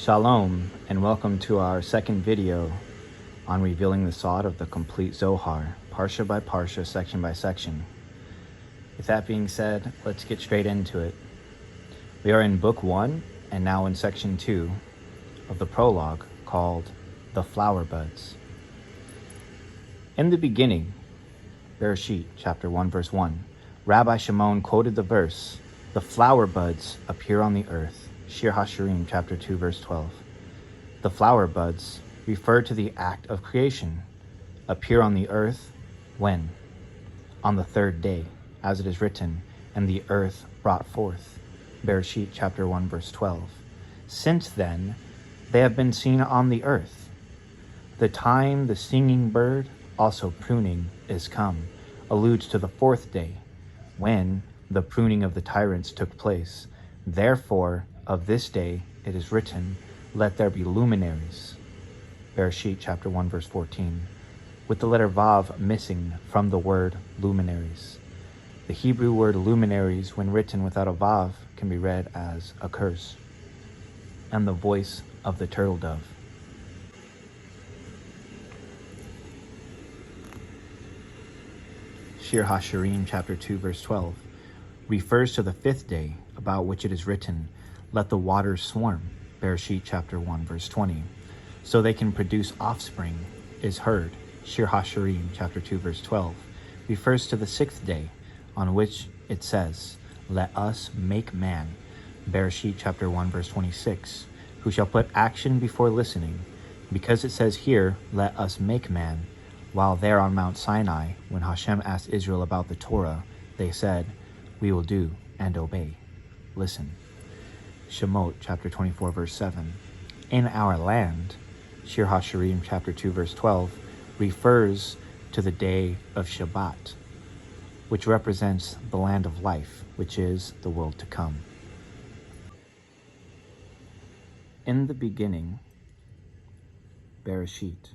Shalom, and welcome to our second video on revealing the sod of the complete Zohar, parsha by parsha, section by section. With that being said, let's get straight into it. We are in book 1 and now in section 2 of the prologue called The Flower Buds. In the beginning, Bereshit, chapter 1, verse 1, Rabbi Shimon quoted the verse, "The flower buds appear on the earth." Shir HaShirim, chapter 2, verse 12. The flower buds refer to the act of creation. Appear on the earth when? On the third day, as it is written, and the earth brought forth. Bereshit, chapter 1, verse 12. Since then, they have been seen on the earth. The time the singing bird, also pruning, is come, alludes to the fourth day, when the pruning of the tyrants took place. Therefore, of this day it is written, "Let there be luminaries." Bereshit, chapter 1, verse 14, with the letter Vav missing from the word luminaries. The Hebrew word luminaries, when written without a Vav, can be read as a curse. And the voice of the turtle dove. Shir HaShirim, chapter 2, verse 12, refers to the fifth day, about which it is written, "Let the waters swarm." Bereshit, chapter 1, verse 20. So they can produce offspring, is heard. Shir HaShirim, chapter 2, verse 12, refers to the sixth day, on which it says, "Let us make man." Bereshit, chapter 1, verse 26, who shall put action before listening, because it says here, "Let us make man," while there on Mount Sinai, when Hashem asked Israel about the Torah, they said, "We will do and obey." Listen. Shemot, chapter 24, verse 7. In our land, Shir HaShirim, chapter 2, verse 12, refers to the day of Shabbat, which represents the land of life, which is the world to come. In the beginning, Bereshit,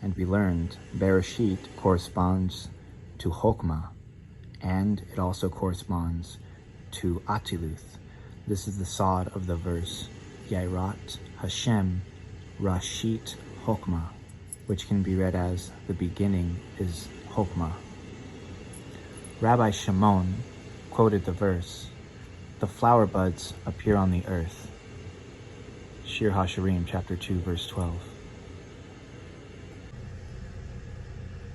and we learned Bereshit corresponds to Chokmah, and it also corresponds to Atziluth. This is the sod of the verse, Yairat Hashem Rashit Chokmah, which can be read as the beginning is Chokmah. Rabbi Shimon quoted the verse, "The flower buds appear on the earth." Shir HaShirim, chapter 2, verse 12.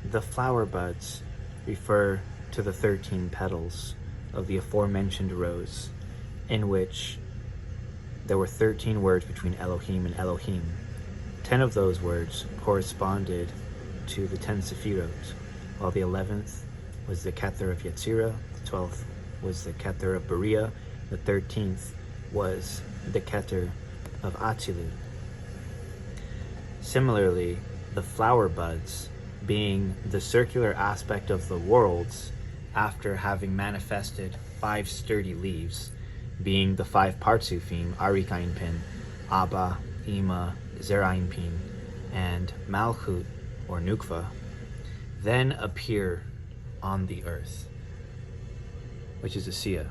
The flower buds refer to the 13 petals of the aforementioned rose, in which there were 13 words between Elohim and Elohim. 10 of those words corresponded to the 10 Sephirot, while the 11th was the Keter of Yetzirah, the 12th was the Keter of Beriah, the 13th was the Keter of Atzilut. Similarly, the flower buds, being the circular aspect of the worlds after having manifested 5 sturdy leaves, being the 5 Partsufim, Arik Ein Pin, Abba, Ima, Zeraim Pin, and Malchut, or Nukva, then appear on the earth, which is a Sia.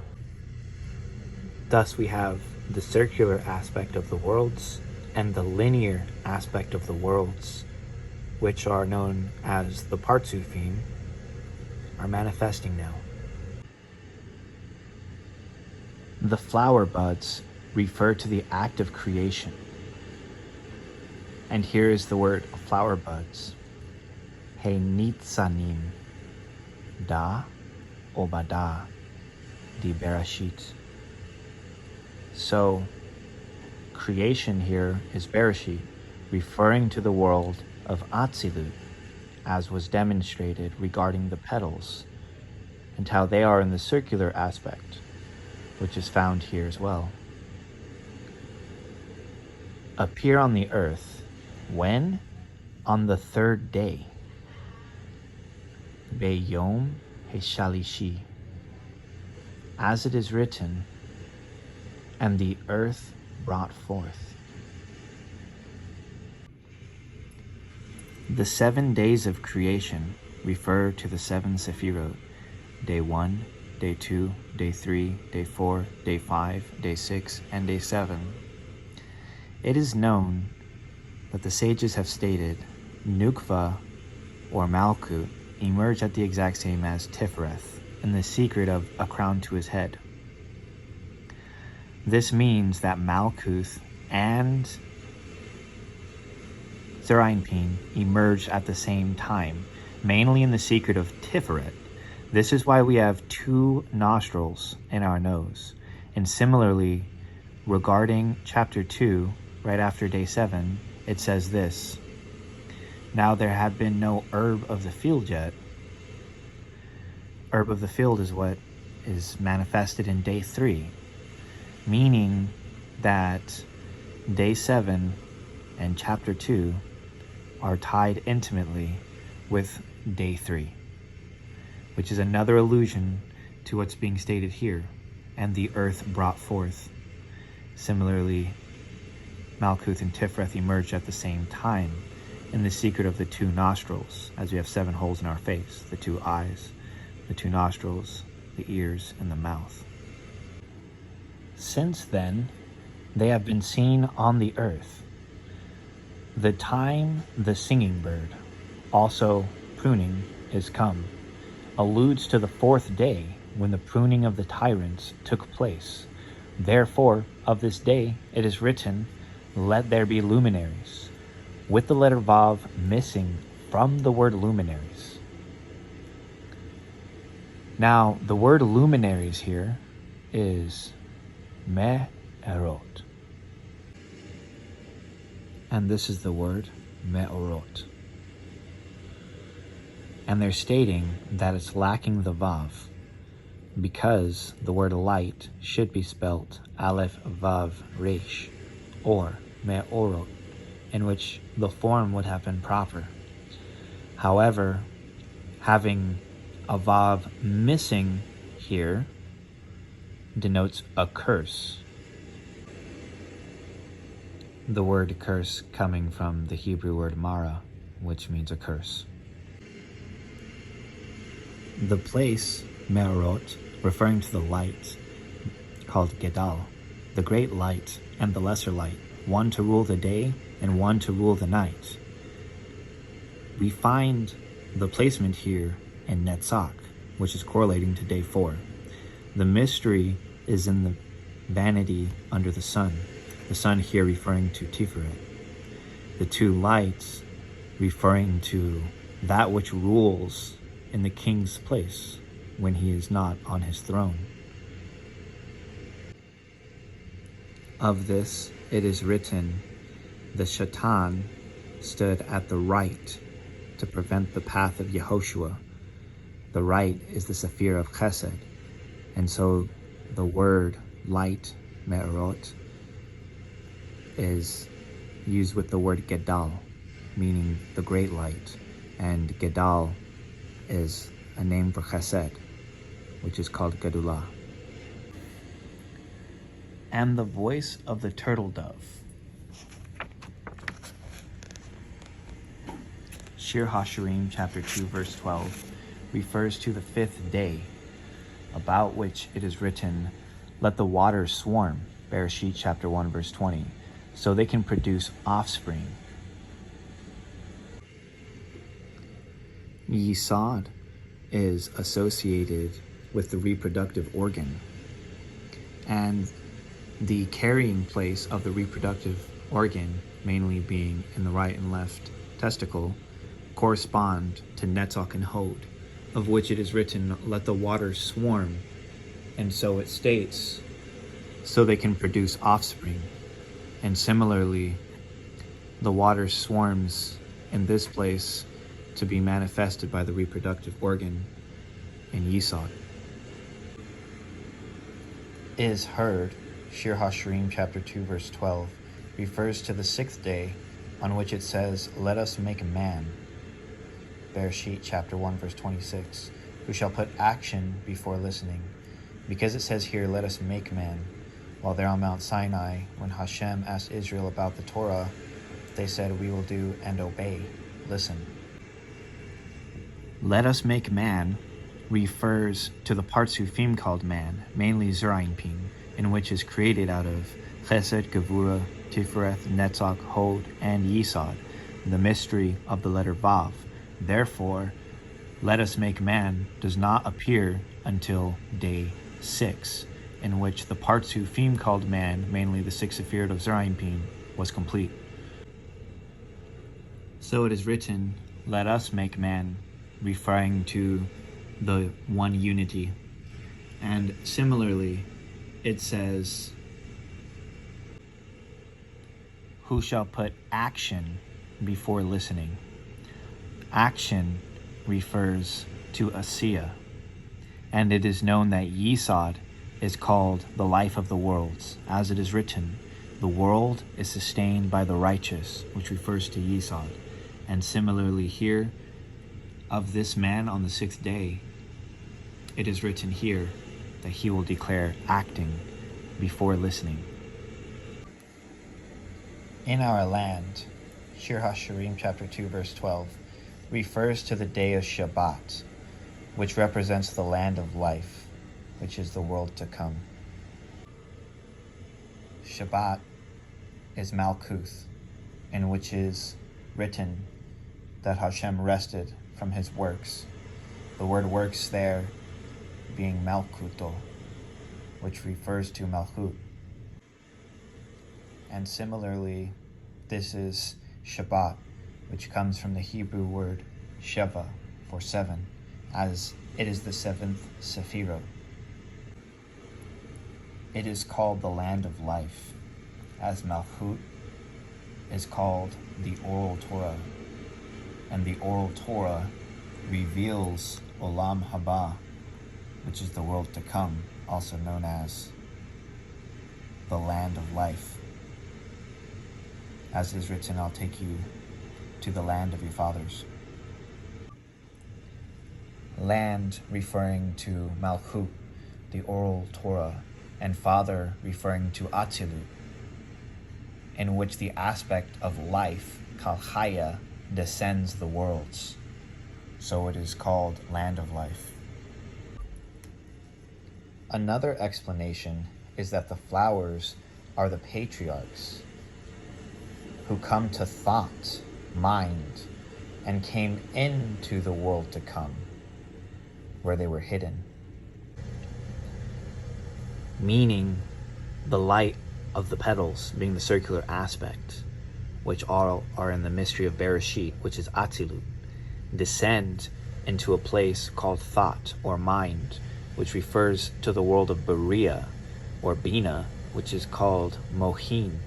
Thus we have the circular aspect of the worlds and the linear aspect of the worlds, which are known as the Partsufim, are manifesting now. The flower buds refer to the act of creation. And here is the word flower buds. He nitzanim da obada di Bereshit. So, creation here is Bereshit, referring to the world of Atzilut, as was demonstrated regarding the petals, and how they are in the circular aspect, which is found here as well. Appear on the earth, when? On the third day. Beyom Heshalishi. As it is written, and the earth brought forth. The 7 days of creation refer to the 7 Sephirot, day 1, day 2, day 3, day 4, day 5, day 6, and day 7. It is known that the sages have stated Nukva or Malkut emerged at the exact same as Tifereth in the secret of a crown to his head. This means that Malkuth and Zerainpin emerged at the same time, mainly in the secret of Tiferet. This is why we have two nostrils in our nose. And similarly, regarding chapter 2, right after day 7, it says this: now there had been no herb of the field yet. Herb of the field is what is manifested in day 3, meaning that day 7 and chapter 2 are tied intimately with day 3, which is another allusion to what's being stated here, and the earth brought forth. Similarly, Malkuth and Tiferet emerged at the same time in the secret of the two nostrils, as we have 7 holes in our face, the 2 eyes, the 2 nostrils, the ears, and the mouth. Since then, they have been seen on the earth. The time the singing bird, also pruning, is come, alludes to the 4th day when the pruning of the tyrants took place. Therefore, of this day it is written, let there be luminaries, with the letter Vav missing from the word luminaries. Now, the word luminaries here is me'erot. And this is the word me'orot. And they're stating that it's lacking the Vav, because the word light should be spelt Aleph Vav Resh, or me'orot, in which the form would have been proper. However, having a Vav missing here denotes a curse. The word curse coming from the Hebrew word mara, which means a curse. The place, Me'orot, referring to the light, called Gedal, the great light and the lesser light, one to rule the day and one to rule the night. We find the placement here in Netzach, which is correlating to day 4. The mystery is in the vanity under the sun here referring to Tiferet. The 2 lights referring to that which rules in the king's place when he is not on his throne. Of this it is written, the Shatan stood at the right to prevent the path of Yehoshua. The right is the Sephir of Chesed, and so the word light, Me'orot, is used with the word Gedal, meaning the great light, and Gedal is a name for Chesed, which is called Gedulah. And the voice of the turtle dove. Shir HaShirim, chapter 2, verse 12, refers to the 5th day, about which it is written, let the waters swarm, Bereshit chapter 1, verse 20, so they can produce offspring. Yisod is associated with the reproductive organ, and the carrying place of the reproductive organ, mainly being in the right and left testicle, correspond to Netzach and Hod, of which it is written, let the waters swarm. And so it states, so they can produce offspring. And similarly, the water swarms in this place to be manifested by the reproductive organ in Yisod. Is heard, Shir HaShirim chapter 2 verse 12, refers to the 6th day, on which it says, let us make a man, Bereshit chapter 1 verse 26, who shall put action before listening. Because it says here, let us make man, while there on Mount Sinai, when Hashem asked Israel about the Torah, they said, we will do and obey, listen. Let us make man refers to the Partsufim called man, mainly Zerainpin, in which is created out of Chesed, Gevura, Tifereth, Netzach, Hod, and Yesod, the mystery of the letter Vav. Therefore, let us make man does not appear until day 6, in which the Partsu theme called man, mainly the 6th Sephirot of Zerampin, was complete. So it is written, let us make man, referring to the one unity. And similarly, it says, who shall put action before listening? Action refers to Asiya, and it is known that Yesod is called the life of the worlds, as it is written, the world is sustained by the righteous, which refers to Yesod. And similarly here, of this man on the 6th day, it is written here that he will declare acting before listening. In our land, Shir HaShirim chapter 2 verse 12 refers to the day of Shabbat, which represents the land of life, which is the world to come. Shabbat is Malkuth, in which is written that Hashem rested from his works. The word works there being Malkuto, which refers to Malchut. And similarly, this is Shabbat, which comes from the Hebrew word Sheva, for 7, as it is the 7th Sephirot. It is called the land of life, as Malchut is called the oral Torah, and the oral Torah reveals Olam Haba, which is the world to come, also known as the land of life. As is written, I'll take you to the land of your fathers. Land referring to Malchut, the oral Torah, and father referring to Atzilut, in which the aspect of life, Kal Chaya, descends the worlds. So it is called land of life. Another explanation is that the flowers are the patriarchs who come to thought, mind, and came into the world to come, where they were hidden. Meaning the light of the petals being the circular aspect, which all are in the mystery of Bereshit, which is Atzilut, descend into a place called thought or mind, which refers to the world of Berea or Bina, which is called Mohin,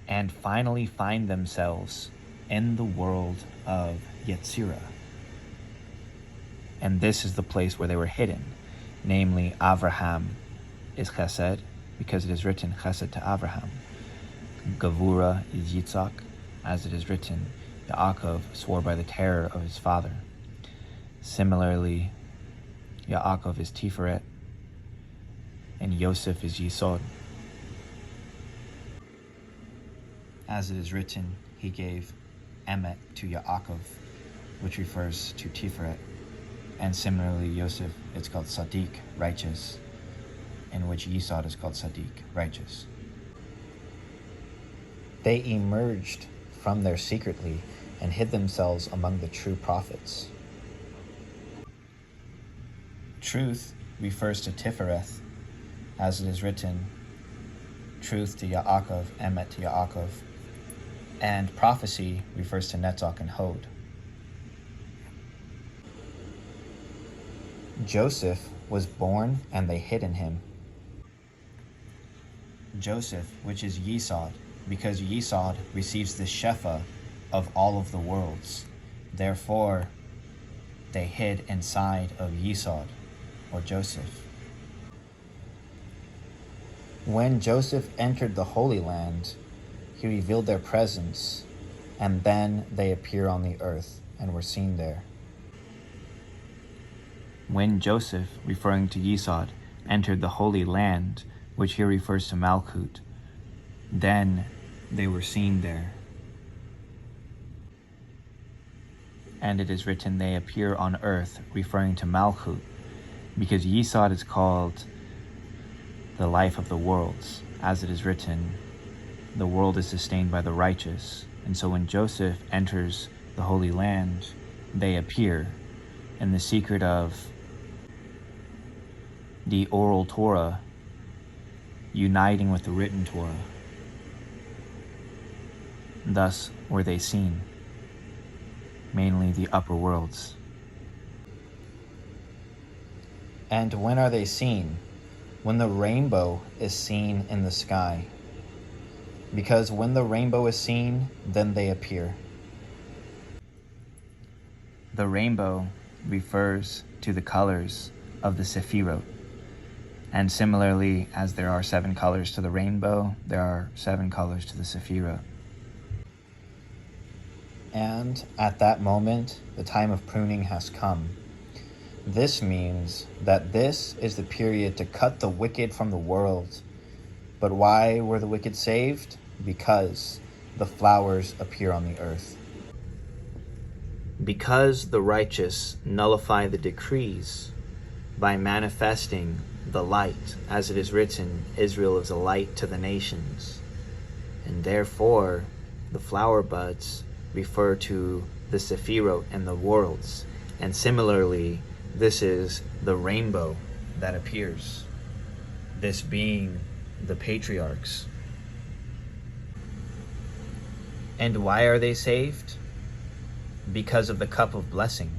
and finally find themselves in the world of Yetzirah. And this is the place where they were hidden, namely Avraham is Chesed, because it is written Chesed to Avraham. Gavura is Yitzhak, as it is written, Yaakov swore by the terror of his father. Similarly, Yaakov is Tiferet, and Yosef is Yesod. As it is written, he gave Emet to Yaakov, which refers to Tiferet. And similarly, Yosef, it's called Sadiq, righteous, in which Yesod is called Sadiq, righteous. They emerged from there secretly and hid themselves among the true prophets. Truth refers to Tifereth, as it is written, truth to Yaakov, Emet to Yaakov, and prophecy refers to Netzach and Hod. Joseph was born and they hid in him. Joseph, which is Yesod, because Yesod receives the Shefa of all of the worlds. Therefore, they hid inside of Yesod, or Joseph. When Joseph entered the Holy Land, he revealed their presence, and then they appear on the earth and were seen there. When Joseph, referring to Yesod, entered the Holy Land, which here refers to Malchut, then they were seen there. And it is written, they appear on earth, referring to Malchut, because Yesod is called the life of the worlds. As it is written, the world is sustained by the righteous. And so when Joseph enters the Holy Land, they appear in the secret of the oral Torah uniting with the written Torah. Thus were they seen, mainly the upper worlds. And when are they seen? When the rainbow is seen in the sky. Because when the rainbow is seen, then they appear. The rainbow refers to the colors of the Sephirot. And similarly, as there are 7 colors to the rainbow, there are 7 colors to the Sephirot. And at that moment, the time of pruning has come. This means that this is the period to cut the wicked from the world. But why were the wicked saved? Because the flowers appear on the earth. Because the righteous nullify the decrees by manifesting the light, as it is written, Israel is a light to the nations. And therefore, the flower buds refer to the Sephirot and the worlds. And similarly, this is the rainbow that appears, this being the patriarchs. And why are they saved? Because of the cup of blessing,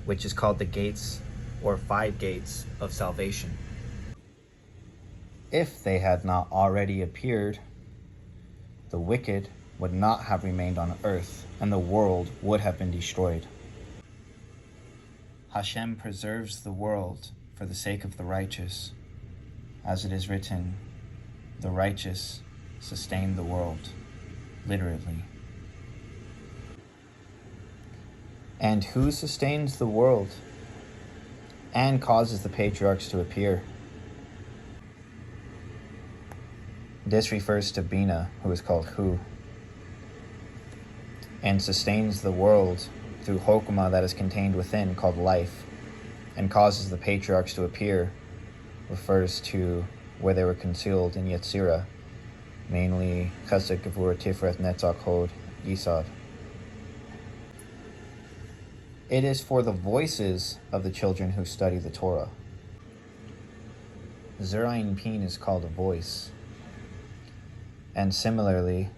which is called the gates or 5 gates of salvation. If they had not already appeared, the wicked would not have remained on earth, and the world would have been destroyed. Hashem preserves the world for the sake of the righteous. As it is written, the righteous sustain the world, literally. And who sustains the world and causes the patriarchs to appear? This refers to Bina, who is called Hu, and sustains the world through Hokmah that is contained within, called life, and causes the patriarchs to appear, refers to where they were concealed in Yetzirah, mainly Chesed, Gevurah, Tiferet, Netzach, Hod, Yisod. It is for the voices of the children who study the Torah. Zerayin Pin is called a voice. And similarly,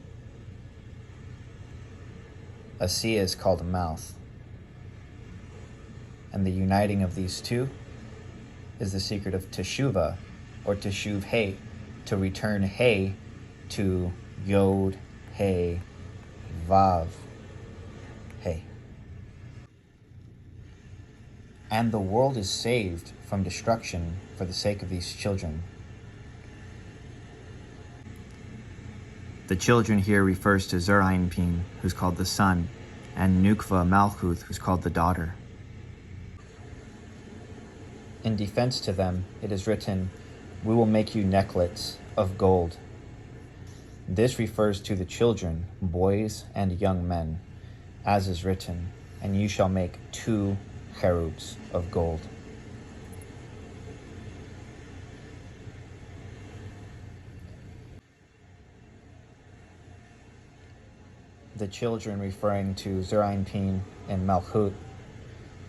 Asiya is called a mouth. And the uniting of these two is the secret of Teshuvah, or Teshuv Hey, to return Hey to Yod, Hey, Vav, Hey. And the world is saved from destruction for the sake of these children. The children here refers to Zerayin Pin, who's called the son, and Nukva Malchuth, who's called the daughter. In defense to them, it is written, "We will make you necklets of gold." This refers to the children, boys and young men, as is written, "And you shall make 2 cherubs of gold." The children referring to Zerayin Pin and Malchut,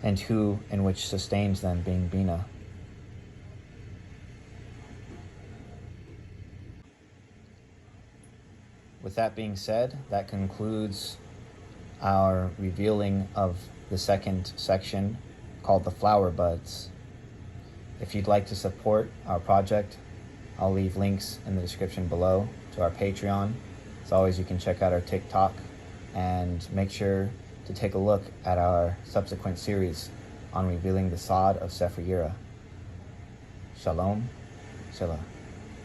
and Hu, in which sustains them, being Bina. With that being said, that concludes our revealing of the second section, called the Flower Buds. If you'd like to support our project, I'll leave links in the description below to our Patreon. As always, you can check out our TikTok, and make sure to take a look at our subsequent series on revealing the Sod of Sefer Yira. Shalom, Selah.